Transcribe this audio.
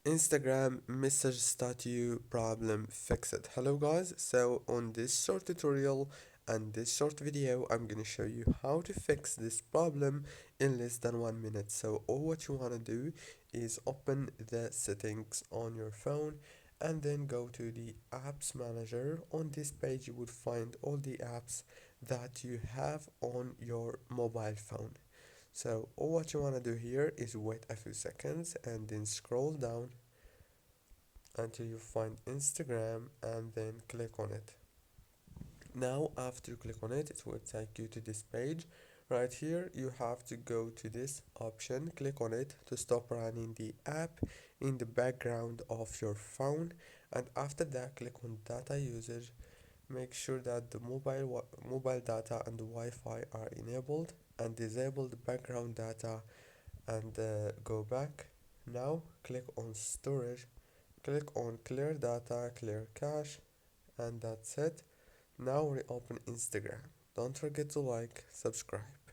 Instagram message statue problem fixed. Hello guys, so on this short tutorial and this short video I'm gonna show you how to fix this problem in less than 1 minute. So all what you wanna do is open the settings on your phone and then go to the apps manager. On this page you would find all the apps that you have on your mobile phone. So all what you want to do here is wait a few seconds and then scroll down until you find Instagram and then click on it. Now after you click on it, it will take you to this page. Right here you have to go to this option, click on it to stop running the app in the background of your phone, and after that click on data usage. Make sure that the mobile data and the Wi-Fi are enabled, and disable the background data and go back. Now click on storage, click on clear data, clear cache, and that's it. Now reopen Instagram. Don't forget to like, subscribe.